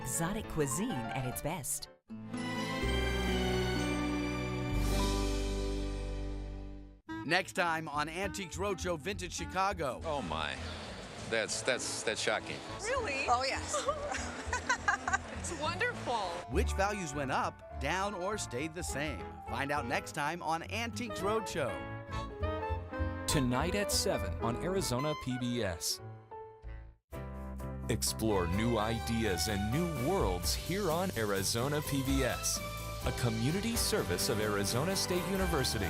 exotic cuisine at its best. Next time on Antiques Roadshow Vintage Chicago. Oh my, that's shocking. Really? Oh, yes. It's wonderful. Which values went up, down, or stayed the same? Find out next time on Antiques Roadshow. Tonight at 7 on Arizona PBS. Explore new ideas and new worlds here on Arizona PBS, a community service of Arizona State University.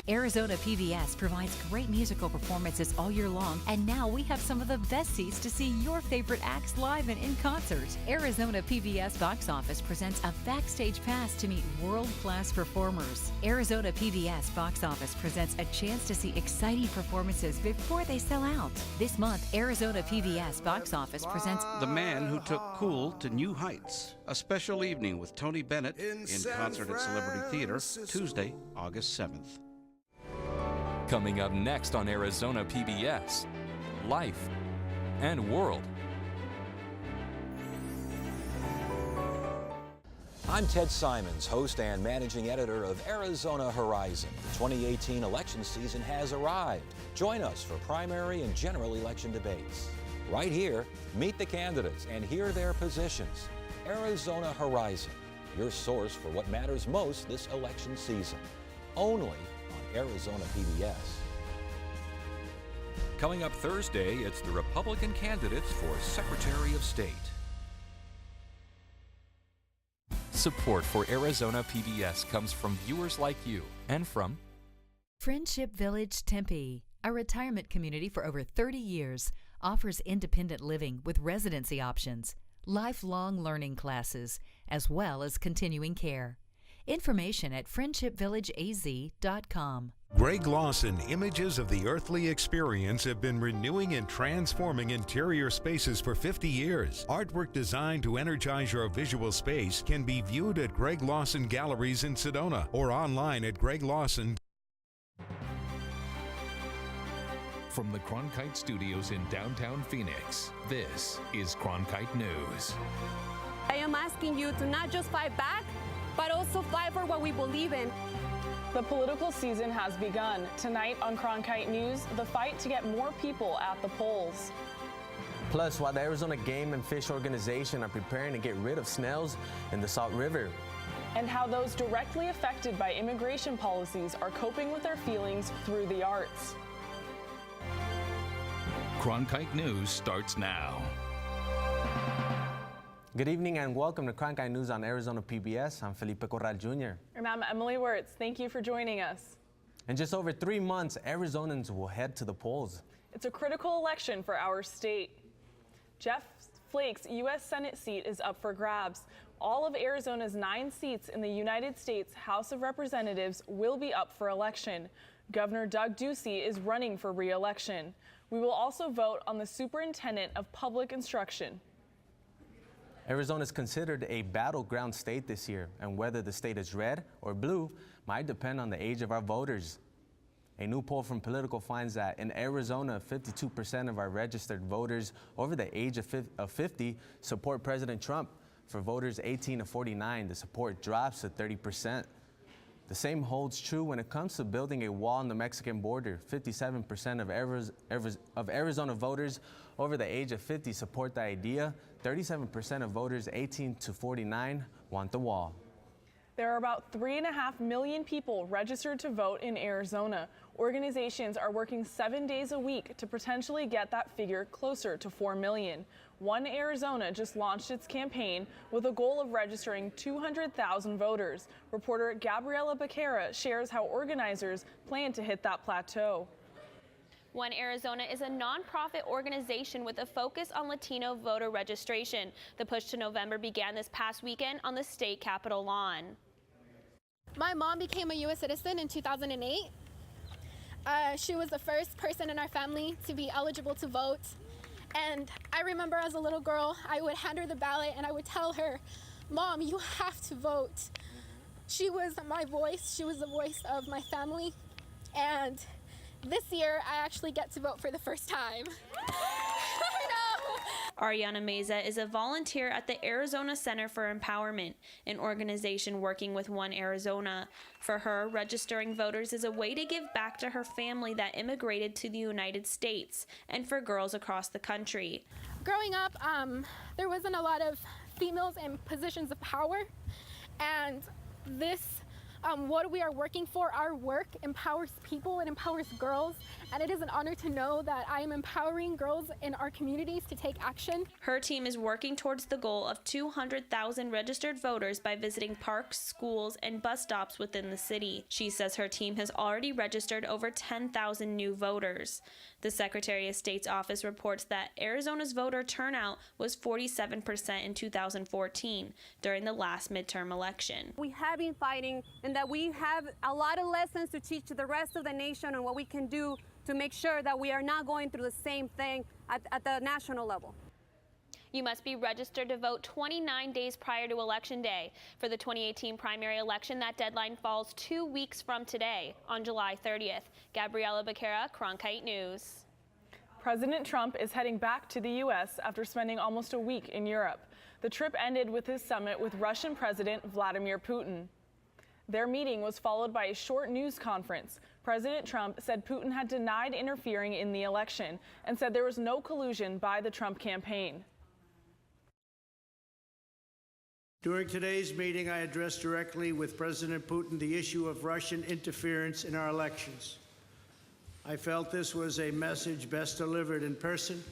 Arizona PBS provides great musical performances all year long, and now we have some of the best seats to see your favorite acts live and in concert. Arizona PBS Box Office presents a backstage pass to meet world-class performers. Arizona PBS Box Office presents a chance to see exciting performances before they sell out. This month, Arizona PBS Box Office presents The Man Who Took Cool to New Heights, a special evening with Tony Bennett in concert at Celebrity Theater, Tuesday, August 7th. Coming up next on Arizona PBS, Life and World. I'm Ted Simons, host and managing editor of Arizona Horizon. The 2018 election season has arrived. Join us for primary and general election debates. Right here, meet the candidates and hear their positions. Arizona Horizon, your source for what matters most this election season. Only Arizona PBS. Coming up Thursday, it's the Republican candidates for Secretary of State. Support for Arizona PBS comes from viewers like you and from Friendship Village Tempe, a retirement community for over 30 years, offers independent living with residency options, lifelong learning classes, as well as continuing care. Information at friendshipvillageaz.com. Greg Lawson Images of the Earthly Experience have been renewing and transforming interior spaces for 50 years. Artwork designed to energize your visual space can be viewed at Greg Lawson Galleries in Sedona or online at Greg Lawson. From the Cronkite Studios in downtown Phoenix, this is Cronkite News. I am asking you to not just fight back, but also fight for what we believe in. The political season has begun. Tonight on Cronkite News, the fight to get more people at the polls. Plus, while the Arizona Game and Fish Organization are preparing to get rid of snails in the Salt River. And how those directly affected by immigration policies are coping with their feelings through the arts. Cronkite News starts now. Good evening and welcome to Cronkite News on Arizona PBS. I'm Felipe Corral Jr. And I'm Emily Wirtz. Thank you for joining us. In just over 3 months, Arizonans will head to the polls. It's a critical election for our state. Jeff Flake's U.S. Senate seat is up for grabs. All of Arizona's 9 seats in the United States House of Representatives will be up for election. Governor Doug Ducey is running for re-election. We will also vote on the Superintendent of Public Instruction. Arizona is considered a battleground state this year, and whether the state is red or blue might depend on the age of our voters. A new poll from Politico finds that in Arizona, 52% of our registered voters over the age of 50 support President Trump. For voters 18 to 49, the support drops to 30%. The same holds true when it comes to building a wall on the Mexican border. 57% of Arizona voters over the age of 50 support the idea. 37% of voters 18 to 49 want the wall. There are about 3.5 million people registered to vote in Arizona. Organizations are working 7 days a week to potentially get that figure closer to 4 million. One Arizona just launched its campaign with a goal of registering 200,000 voters. Reporter Gabriela Becerra shares how organizers plan to hit that plateau. One Arizona is a nonprofit organization with a focus on Latino voter registration. The push to November began this past weekend on the state capitol lawn. My mom became a U.S. citizen in 2008. She was the first person in our family to be eligible to vote. And I remember as a little girl, I would hand her the ballot and I would tell her, "Mom, you have to vote." She was my voice. She was the voice of my family. And this year, I actually get to vote for the first time. I know. Ariana Meza is a volunteer at the Arizona Center for Empowerment, an organization working with One Arizona. For her, registering voters is a way to give back to her family that immigrated to the United States and for girls across the country. Growing up, there wasn't a lot of females in positions of power, and this what we are working for, our work empowers people, it empowers girls, and it is an honor to know that I am empowering girls in our communities to take action. Her team is working towards the goal of 200,000 registered voters by visiting parks, schools, and bus stops within the city. She says her team has already registered over 10,000 new voters. The Secretary of State's office reports that Arizona's voter turnout was 47% in 2014 during the last midterm election. We have been fighting, and that we have a lot of lessons to teach to the rest of the nation on what we can do to make sure that we are not going through the same thing at the national level. You must be registered to vote 29 days prior to Election Day. For the 2018 primary election, that deadline falls 2 weeks from today, on July 30th. Gabriela Becerra, Cronkite News. President Trump is heading back to the U.S. after spending almost a week in Europe. The trip ended with his summit with Russian President Vladimir Putin. Their meeting was followed by a short news conference. President Trump said Putin had denied interfering in the election and said there was no collusion by the Trump campaign. During today's meeting, I addressed directly with President Putin the issue of Russian interference in our elections. I felt this was a message best delivered in person.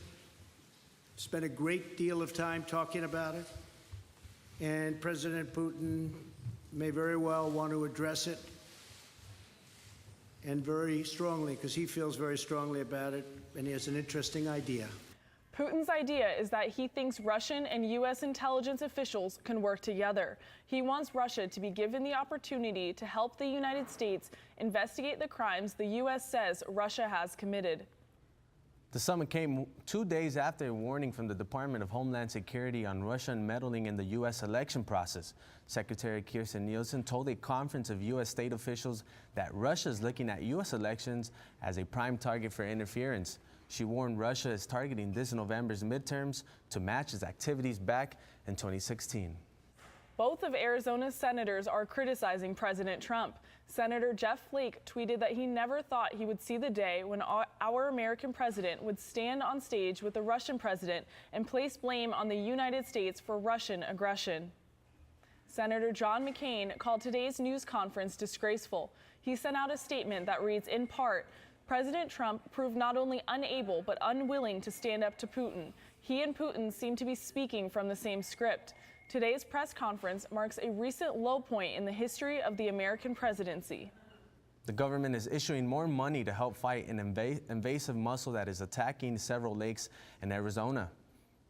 Spent a great deal of time talking about it, and President Putin may very well want to address it, and very strongly, because he feels very strongly about it, and he has an interesting idea. Putin's idea is that he thinks Russian and U.S. intelligence officials can work together. He wants Russia to be given the opportunity to help the United States investigate the crimes the U.S. says Russia has committed. The summit came 2 days after a warning from the Department of Homeland Security on Russian meddling in the U.S. election process. Secretary Kirstjen Nielsen told a conference of U.S. state officials that Russia is looking at U.S. elections as a prime target for interference. She warned Russia is targeting this November's midterms to match its activities back in 2016. Both of Arizona's senators are criticizing President Trump. Senator Jeff Flake tweeted that he never thought he would see the day when our American president would stand on stage with the Russian president and place blame on the United States for Russian aggression. Senator John McCain called today's news conference disgraceful. He sent out a statement that reads, in part, President Trump proved not only unable but unwilling to stand up to Putin. He and Putin seem to be speaking from the same script. Today's press conference marks a recent low point in the history of the American presidency. The government is issuing more money to help fight an invasive mussel that is attacking several lakes in Arizona.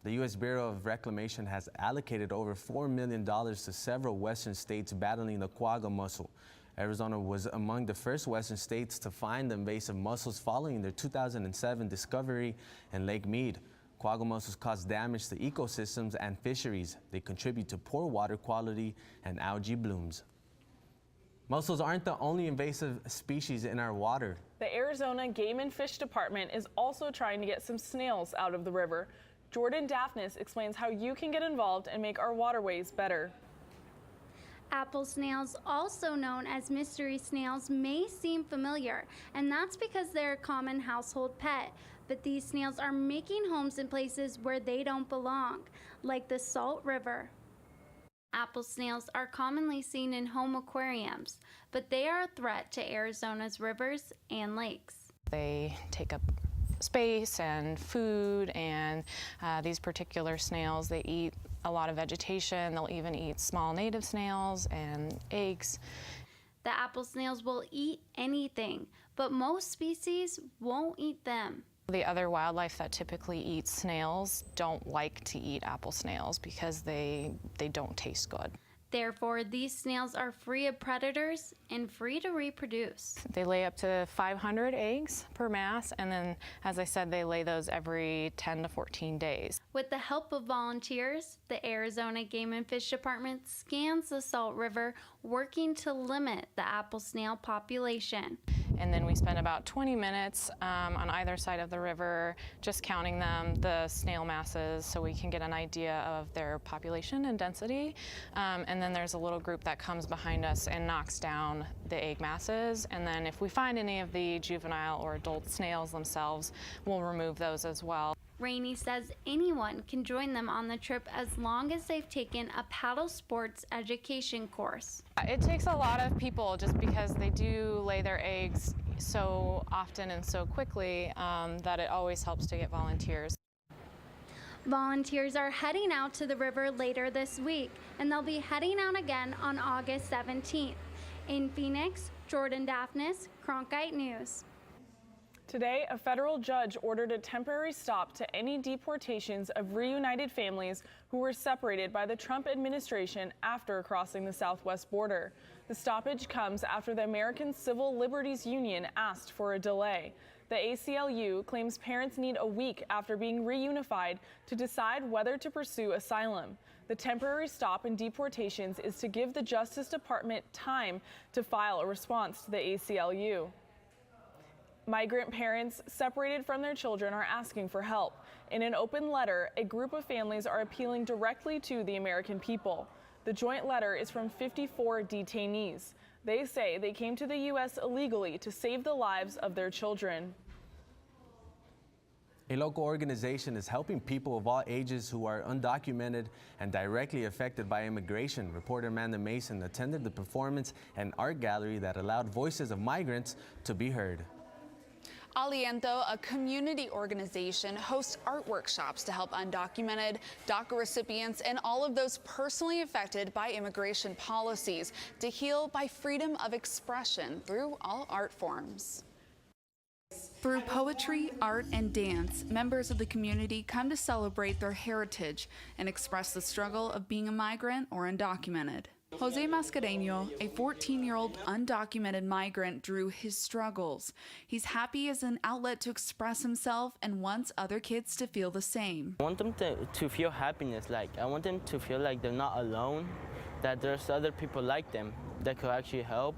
The U.S. Bureau of Reclamation has allocated over $4 million to several western states battling the quagga mussel. Arizona was among the first western states to find the invasive mussels following their 2007 discovery in Lake Mead. Quagga mussels cause damage to ecosystems and fisheries. They contribute to poor water quality and algae blooms. Mussels aren't the only invasive species in our water. The Arizona Game and Fish Department is also trying to get some snails out of the river. Jordan Daphnis explains how you can get involved and make our waterways better. Apple snails, also known as mystery snails, may seem familiar, and that's because they're a common household pet. But these snails are making homes in places where they don't belong, like the Salt River. Apple snails are commonly seen in home aquariums, but they are a threat to Arizona's rivers and lakes. They take up space and food, and these particular snails, they eat a lot of vegetation. They'll even eat small native snails and eggs. The apple snails will eat anything, but most species won't eat them. The other wildlife that typically eats snails don't like to eat apple snails because they don't taste good. Therefore, these snails are free of predators and free to reproduce. They lay up to 500 eggs per mass, and then, as I said, they lay those every 10 to 14 days. With the help of volunteers, the Arizona Game and Fish Department scans the Salt River, working to limit the apple snail population. and then we spend about 20 minutes on either side of the river just counting them, the snail masses, so we can get an idea of their population and density. And then there's a little group that comes behind us and knocks down the egg masses, and then if we find any of the juvenile or adult snails themselves, we'll remove those as well. Rainey says anyone can join them on the trip as long as they've taken a paddle sports education course. It takes a lot of people just because they do lay their eggs so often and so quickly that it always helps to get volunteers. Volunteers are heading out to the river later this week, and they'll be heading out again on August 17th. In Phoenix, Jordan Daphnis, Cronkite News. Today, a federal judge ordered a temporary stop to any deportations of reunited families who were separated by the Trump administration after crossing the southwest border. The stoppage comes after the American Civil Liberties Union asked for a delay. The ACLU claims parents need a week after being reunified to decide whether to pursue asylum. The temporary stop in deportations is to give the Justice Department time to file a response to the ACLU. Migrant parents separated from their children are asking for help. In an open letter, a group of families are appealing directly to the American people. The joint letter is from 54 detainees. They say they came to the U.S. illegally to save the lives of their children. A local organization is helping people of all ages who are undocumented and directly affected by immigration. Reporter Amanda Mason attended the performance and art gallery that allowed voices of migrants to be heard. Aliento, a community organization, hosts art workshops to help undocumented, DACA recipients, and all of those personally affected by immigration policies to heal by freedom of expression through all art forms. Through poetry, art, and dance, members of the community come to celebrate their heritage and express the struggle of being a migrant or undocumented. Jose Mascareño, a 14-year-old undocumented migrant, drew his struggles. He's happy as an outlet to express himself and wants other kids to feel the same. I want them to feel happiness. I want them to feel like they're not alone, that there's other people like them that could actually help,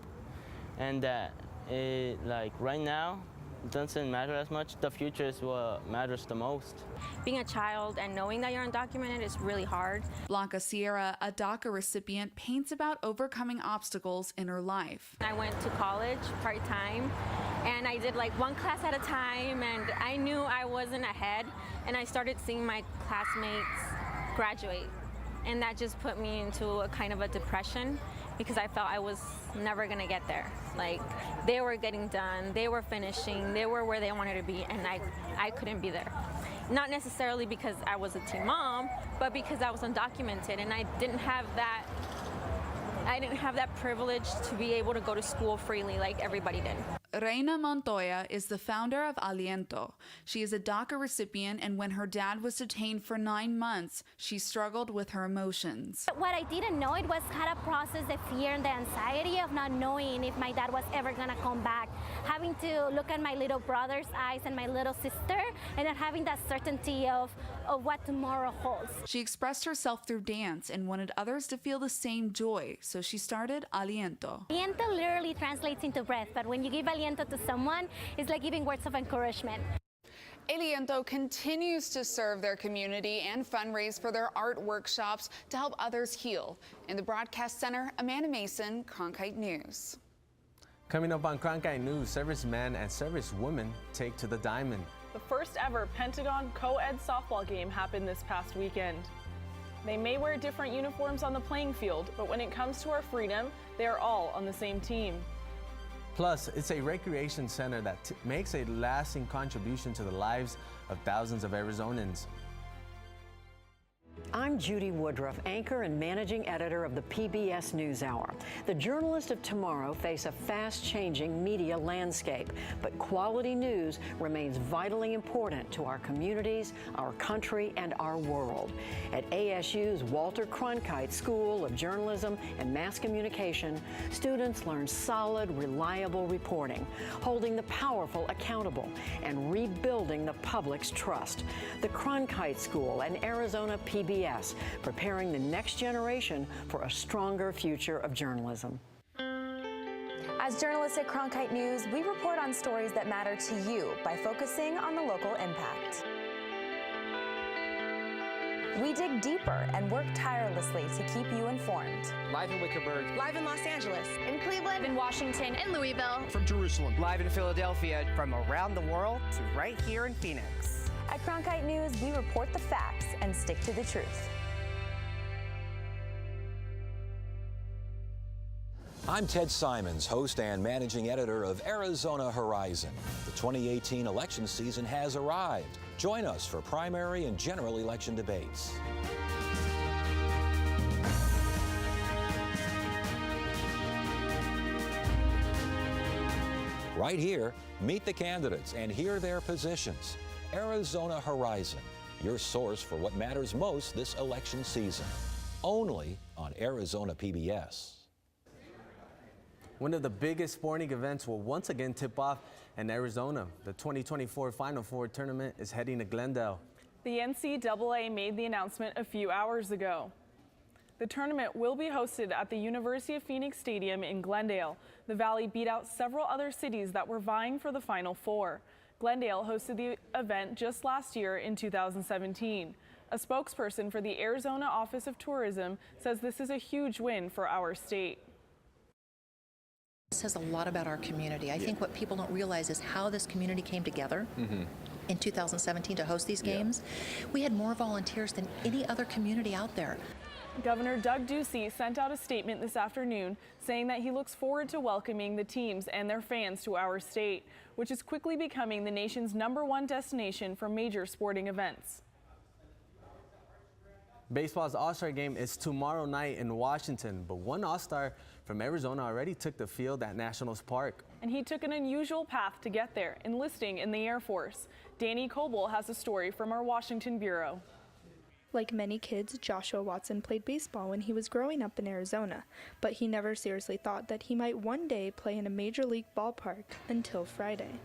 and that right now, it doesn't matter as much. The future is what matters the most. Being a child and knowing that you're undocumented is really hard. Blanca Sierra, a DACA recipient, paints about overcoming obstacles in her life. I went to college part-time, and I did one class at a time, and I knew I wasn't ahead, and I started seeing my classmates graduate, and that just put me into a kind of a depression because I felt I was never gonna get there. They were getting done, they were finishing, they were where they wanted to be, and I couldn't be there. Not necessarily because I was a teen mom, but because I was undocumented and I didn't have that privilege to be able to go to school freely like everybody did. Reina Montoya is the founder of Aliento. She is a DACA recipient, and when her dad was detained for 9 months, she struggled with her emotions. What I didn't know, it was how to process the fear and the anxiety of not knowing if my dad was ever gonna come back, having to look at my little brother's eyes and my little sister, and then having that certainty of what tomorrow holds. She expressed herself through dance and wanted others to feel the same joy, so she started Aliento. Aliento literally translates into breath, but when you give aliento to someone, it's like giving words of encouragement. Aliento continues to serve their community and fundraise for their art workshops to help others heal. In the broadcast center, Amanda Mason, Cronkite News. Coming up on Cronkite News, servicemen and servicewomen take to the diamond. The first ever Pentagon co-ed softball game happened this past weekend. They may wear different uniforms on the playing field, but when it comes to our freedom, they are all on the same team. Plus, it's a recreation center that makes a lasting contribution to the lives of thousands of Arizonans. I'm Judy Woodruff, anchor and managing editor of the PBS NewsHour. The journalists of tomorrow face a fast-changing media landscape, but quality news remains vitally important to our communities, our country, and our world. At ASU's Walter Cronkite School of Journalism and Mass Communication, students learn solid, reliable reporting, holding the powerful accountable, and rebuilding the public's trust. The Cronkite School and Arizona PBS, preparing the next generation for a stronger future of journalism. As journalists at Cronkite News, we report on stories that matter to you by focusing on the local impact. We dig deeper and work tirelessly to keep you informed. Live in Wickerburg. Live in Los Angeles. In Cleveland. In Washington. In Louisville. From Jerusalem. Live in Philadelphia. From around the world to right here in Phoenix. At Cronkite News, we report the facts and stick to the truth. I'm Ted Simons, host and managing editor of Arizona Horizon. The 2018 election season has arrived. Join us for primary and general election debates. Right here, meet the candidates and hear their positions. Arizona Horizon, your source for what matters most this election season. Only on Arizona PBS. One of the biggest sporting events will once again tip off in Arizona. The 2024 Final Four tournament is heading to Glendale. The NCAA made the announcement a few hours ago. The tournament will be hosted at the University of Phoenix Stadium in Glendale. The Valley beat out several other cities that were vying for the Final Four. Glendale hosted the event just last year in 2017. A spokesperson for the Arizona Office of Tourism says this is a huge win for our state. This says a lot about our community. I think what people don't realize is how this community came together in 2017 to host these games. We had more volunteers than any other community out there. Governor Doug Ducey sent out a statement this afternoon saying that he looks forward to welcoming the teams and their fans to our state, which is quickly becoming the nation's #1 destination for major sporting events. Baseball's All-Star game is tomorrow night in Washington, but one All-Star from Arizona already took the field at Nationals Park. And he took an unusual path to get there, enlisting in the Air Force. Danny Coble has a story from our Washington bureau. Like many kids, Joshua Watson played baseball when he was growing up in Arizona, but he never seriously thought that he might one day play in a major league ballpark until Friday.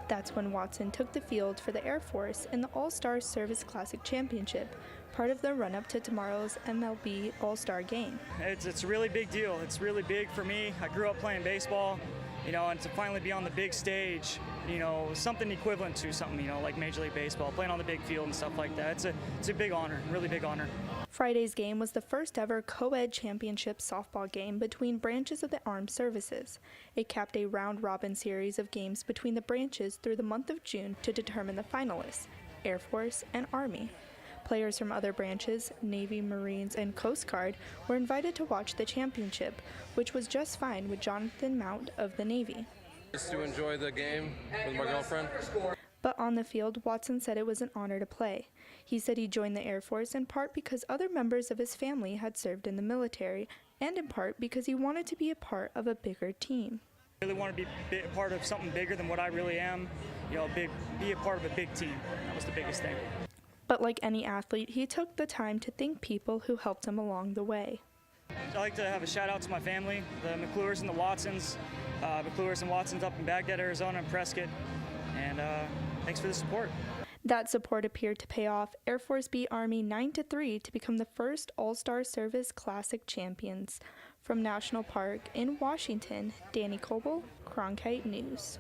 That's when Watson took the field for the Air Force in the All-Star Service Classic Championship, part of the run-up to tomorrow's MLB All-Star Game. It's a really big deal. It's really big for me. I grew up playing baseball, and to finally be on the big stage, something equivalent to something, like Major League Baseball, playing on the big field and stuff like that. It's a big honor, really big honor. Friday's game was the first ever co-ed championship softball game between branches of the armed services. It capped a round-robin series of games between the branches through the month of June to determine the finalists, Air Force and Army. Players from other branches, Navy, Marines, and Coast Guard, were invited to watch the championship, which was just fine with Jonathan Mount of the Navy. Just to enjoy the game with my girlfriend. But on the field, Watson said it was an honor to play. He said he joined the Air Force in part because other members of his family had served in the military, and in part because he wanted to be a part of a bigger team. I really want to be a part of something bigger than what I really am, be a part of a big team. That was the biggest thing. But like any athlete, he took the time to thank people who helped him along the way. I'd like to have a shout out to my family, the McClures and the Watsons, McClures and Watsons up in Baghdad, Arizona, and Prescott, and thanks for the support. That support appeared to pay off. Air Force beat Army 9-3 to become the first All-Star Service Classic champions. From National Park in Washington, Danny Coble, Cronkite News.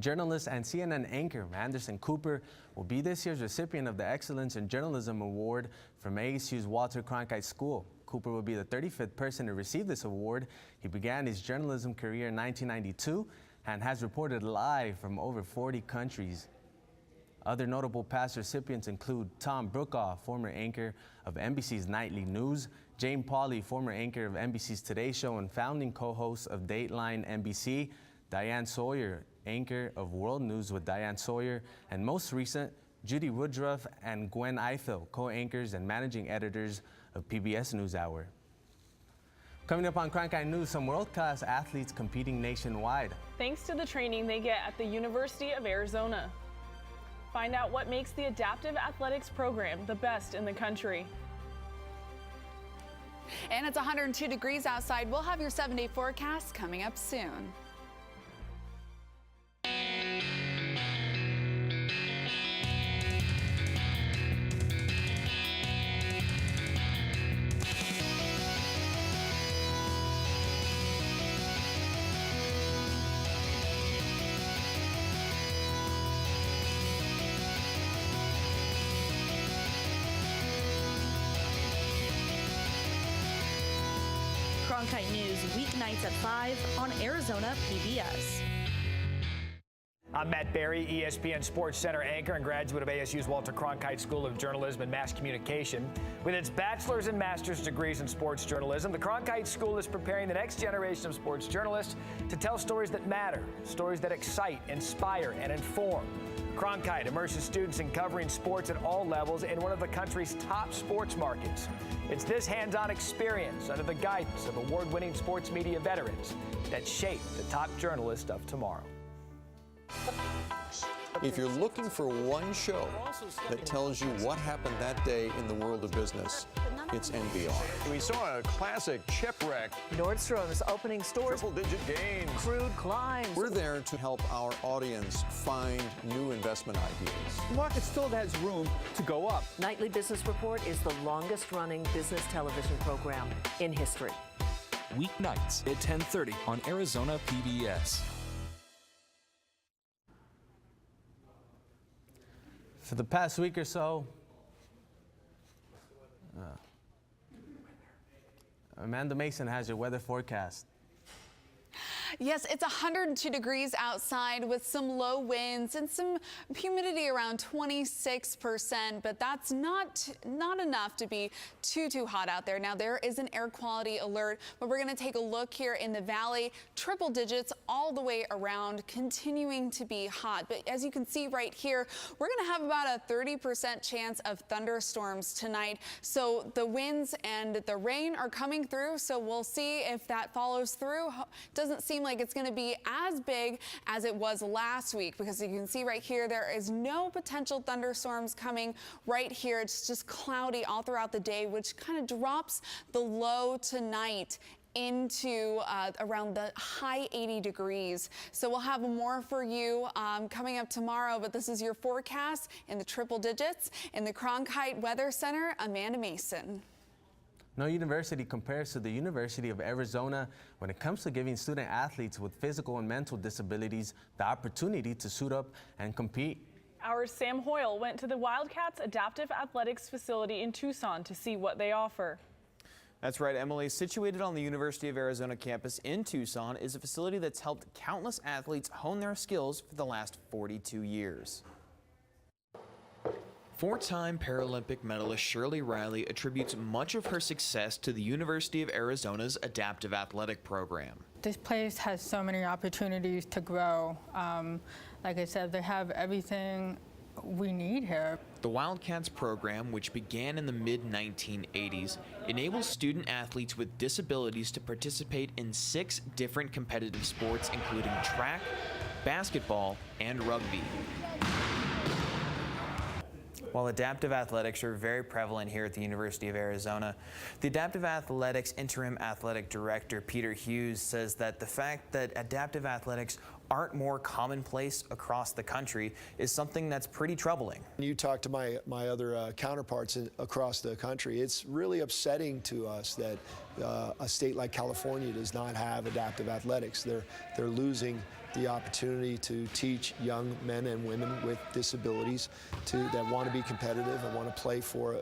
Journalist and CNN anchor Anderson Cooper will be this year's recipient of the Excellence in Journalism Award from ASU's Walter Cronkite School. Cooper will be the 35th person to receive this award. He began his journalism career in 1992 and has reported live from over 40 countries. Other notable past recipients include Tom Brokaw, former anchor of NBC's Nightly News, Jane Pauley, former anchor of NBC's Today Show and founding co-host of Dateline NBC, Diane Sawyer, anchor of World News with Diane Sawyer, and most recent, Judy Woodruff and Gwen Eiffel, co-anchors and managing editors of PBS NewsHour. Coming up on Cronkite News, some world-class athletes competing nationwide. Thanks to the training they get at the University of Arizona. Find out what makes the adaptive athletics program the best in the country. And it's 102 degrees outside. We'll have your 7-day forecast coming up soon. Cronkite News, weeknights at 5 on Arizona PBS. I'm Matt Berry, ESPN Sports Center anchor and graduate of ASU's Walter Cronkite School of Journalism and Mass Communication. With its bachelor's and master's degrees in sports journalism, the Cronkite School is preparing the next generation of sports journalists to tell stories that matter, stories that excite, inspire, and inform. Cronkite immerses students in covering sports at all levels in one of the country's top sports markets. It's this hands-on experience under the guidance of award-winning sports media veterans that shape the top journalists of tomorrow. If you're looking for one show that tells you what happened that day in the world of business, it's NBR. We saw a classic shipwreck. Nordstrom's opening stores. Triple-digit gains. Crude climbs. We're there to help our audience find new investment ideas. The market still has room to go up. Nightly Business Report is the longest-running business television program in history. Weeknights at 10:30 on Arizona PBS. For the past week or so, Amanda Mason has your weather forecast. Yes, it's 102 degrees outside with some low winds and some humidity around 26%, but that's not enough to be too hot out there. Now, there is an air quality alert, but we're going to take a look here in the valley. Triple digits all the way around, continuing to be hot. But as you can see right here, we're going to have about a 30% chance of thunderstorms tonight. So the winds and the rain are coming through, so we'll see if that follows through. Doesn't seem like it's going to be as big as it was last week, because you can see right here there is no potential thunderstorms coming right here. It's just cloudy all throughout the day, which kind of drops the low tonight into around the high 80 degrees. So we'll have more for you coming up tomorrow, but this is your forecast in the triple digits. In the Cronkite Weather Center, Amanda Mason. No university compares to the University of Arizona when it comes to giving student athletes with physical and mental disabilities the opportunity to suit up and compete. Our Sam Hoyle went to the Wildcats Adaptive Athletics facility in Tucson to see what they offer. That's right, Emily. Situated on the University of Arizona campus in Tucson is a facility that's helped countless athletes hone their skills for the last 42 years. Four-time Paralympic medalist Shirley Riley attributes much of her success to the University of Arizona's Adaptive Athletic program. This place has so many opportunities to grow. Like I said, they have everything we need here. The Wildcats program, which began in the mid-1980s, enables student athletes with disabilities to participate in 6 different competitive sports, including track, basketball, and rugby. While adaptive athletics are very prevalent here at the University of Arizona, the Adaptive Athletics Interim Athletic Director Peter Hughes says that the fact that adaptive athletics aren't more commonplace across the country is something that's pretty troubling. You talk to my other counterparts across the country, it's really upsetting to us that a state like California does not have adaptive athletics. They're losing the opportunity to teach young men and women with disabilities that want to be competitive and want to play for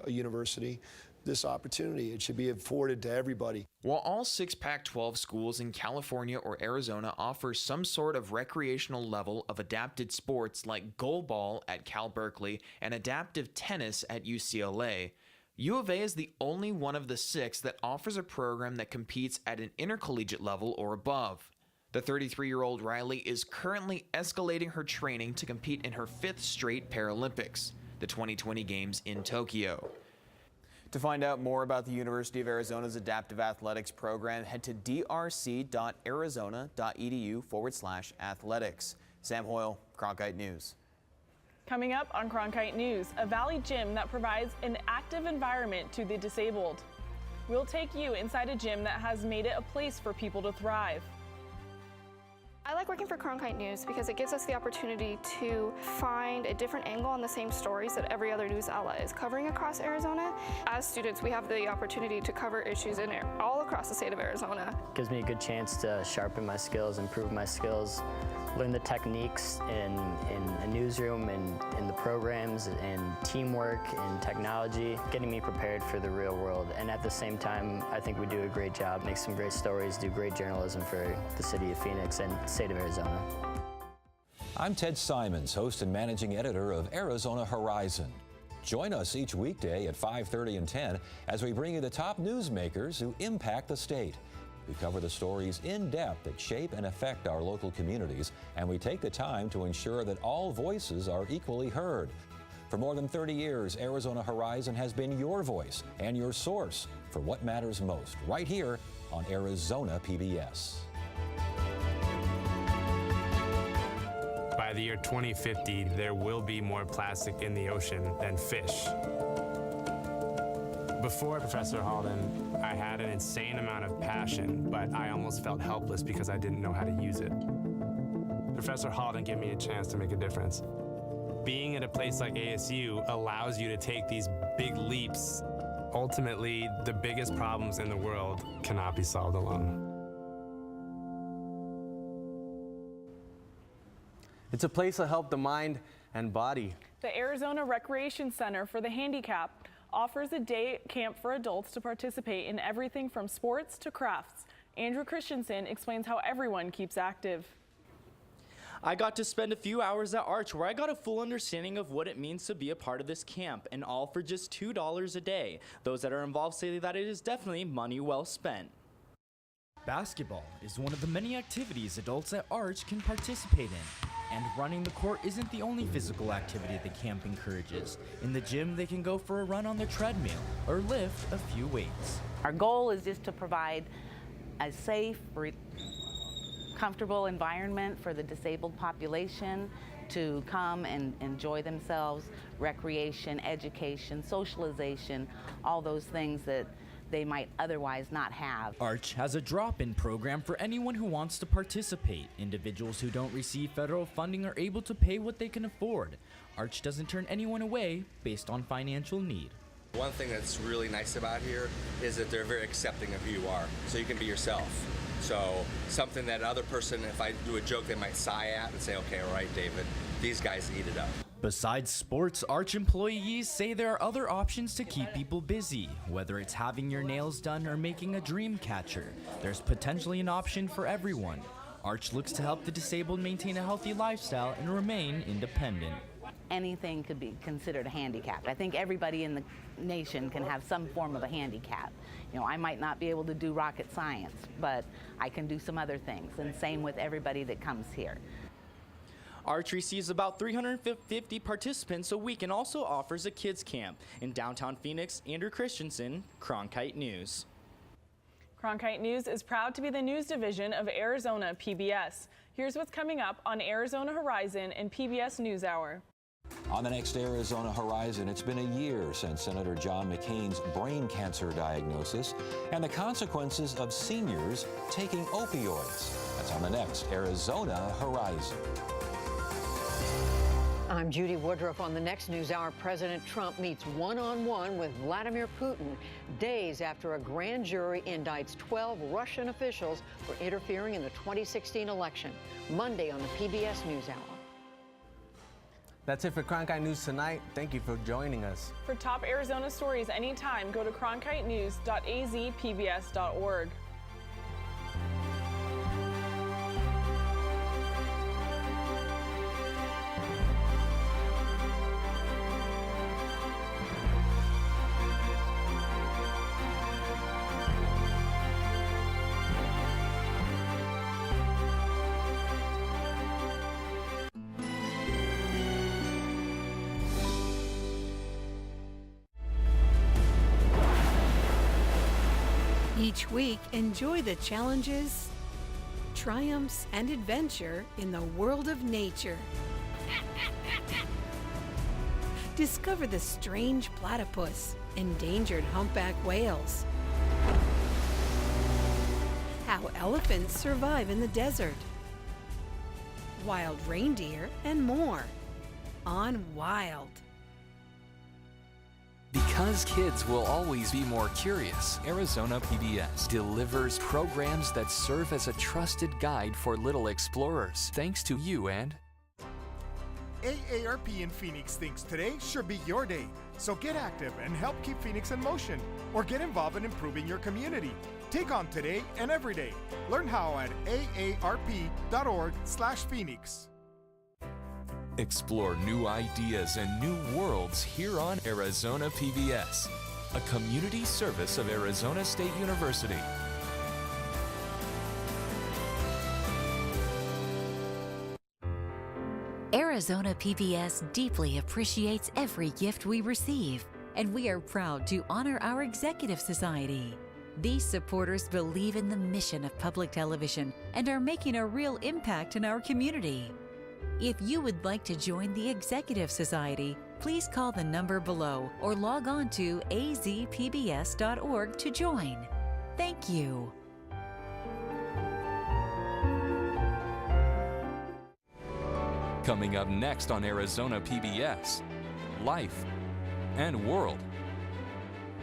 a university this opportunity. It should be afforded to everybody. While all 6 Pac-12 schools in California or Arizona offer some sort of recreational level of adapted sports like goalball at Cal Berkeley and adaptive tennis at UCLA, U of A is the only one of the 6 that offers a program that competes at an intercollegiate level or above. The 33-year-old Riley is currently escalating her training to compete in her 5th straight Paralympics, the 2020 Games in Tokyo. To find out more about the University of Arizona's Adaptive Athletics program, head to drc.arizona.edu/athletics. Sam Hoyle, Cronkite News. Coming up on Cronkite News, a Valley gym that provides an active environment to the disabled. We'll take you inside a gym that has made it a place for people to thrive. I like working for Cronkite News because it gives us the opportunity to find a different angle on the same stories that every other news outlet is covering across Arizona. As students, we have the opportunity to cover issues all across the state of Arizona. It gives me a good chance to sharpen my skills, improve my skills, learn the techniques in a newsroom and in the programs and teamwork and technology, getting me prepared for the real world. And at the same time, I think we do a great job, make some great stories, do great journalism for the city of Phoenix and the state of Arizona. I'm Ted Simons, host and managing editor of Arizona Horizon. Join us each weekday at 5:30 and 10 as we bring you the top newsmakers who impact the state. We cover the stories in depth that shape and affect our local communities, and we take the time to ensure that all voices are equally heard. For more than 30 years, Arizona Horizon has been your voice and your source for what matters most, right here on Arizona PBS. By the year 2050, there will be more plastic in the ocean than fish. Before Professor Halden, I had an insane amount of passion, but I almost felt helpless because I didn't know how to use it. Professor Halden gave me a chance to make a difference. Being at a place like ASU allows you to take these big leaps. Ultimately, the biggest problems in the world cannot be solved alone. It's a place to help the mind and body. The Arizona Recreation Center for the Handicapped offers a day camp for adults to participate in everything from sports to crafts. Andrew Christensen explains how everyone keeps active. I got to spend a few hours at Arch where I got a full understanding of what it means to be a part of this camp, and all for just $2 a day. Those that are involved say that it is definitely money well spent. Basketball is one of the many activities adults at Arch can participate in. And running the court isn't the only physical activity the camp encourages. In the gym, they can go for a run on the treadmill or lift a few weights. Our goal is just to provide a safe, comfortable environment for the disabled population to come and enjoy themselves, recreation, education, socialization, all those things that they might otherwise not have. Arch has a drop-in program for anyone who wants to participate. Individuals who don't receive federal funding are able to pay what they can afford. Arch doesn't turn anyone away based on financial need. One thing that's really nice about here is that they're very accepting of who you are, so you can be yourself. So something that other person, if I do a joke, they might sigh at and say, okay, all right, David, these guys eat it up. Besides sports, Arch employees say there are other options to keep people busy. Whether it's having your nails done or making a dream catcher, there's potentially an option for everyone. Arch looks to help the disabled maintain a healthy lifestyle and remain independent. Anything could be considered a handicap. I think everybody in the nation can have some form of a handicap. You know, I might not be able to do rocket science, but I can do some other things, and same with everybody that comes here. Arch receives about 350 participants a week and also offers a kids camp. In downtown Phoenix, Andrew Christensen, Cronkite News. Cronkite News is proud to be the news division of Arizona PBS. Here's what's coming up on Arizona Horizon and PBS NewsHour. On the next Arizona Horizon, it's been a year since Senator John McCain's brain cancer diagnosis and the consequences of seniors taking opioids. That's on the next Arizona Horizon. I'm Judy Woodruff. On the next NewsHour, President Trump meets one-on-one with Vladimir Putin days after a grand jury indicts 12 Russian officials for interfering in the 2016 election. Monday on the PBS NewsHour. That's it for Cronkite News tonight. Thank you for joining us. For top Arizona stories anytime, go to cronkitenews.azpbs.org. Each week, enjoy the challenges, triumphs, and adventure in the world of nature. Discover the strange platypus, endangered humpback whales, how elephants survive in the desert, wild reindeer, and more on Wild. Because Because kids will always be more curious, Arizona PBS delivers programs that serve as a trusted guide for little explorers. Thanks to you and AARP in Phoenix thinks today should be your day. So get active and help keep Phoenix in motion, or get involved in improving your community. Take on today and every day. Learn how at aarp.org/Phoenix. explore new ideas and new worlds here on Arizona PBS, a community service of Arizona State University. Arizona PBS deeply appreciates every gift we receive, and we are proud to honor our Executive Society. These supporters believe in the mission of public television and are making a real impact in our community. If you would like to join the Executive Society, please call the number below or log on to azpbs.org to join. Thank you. Coming up next on Arizona PBS, life and world.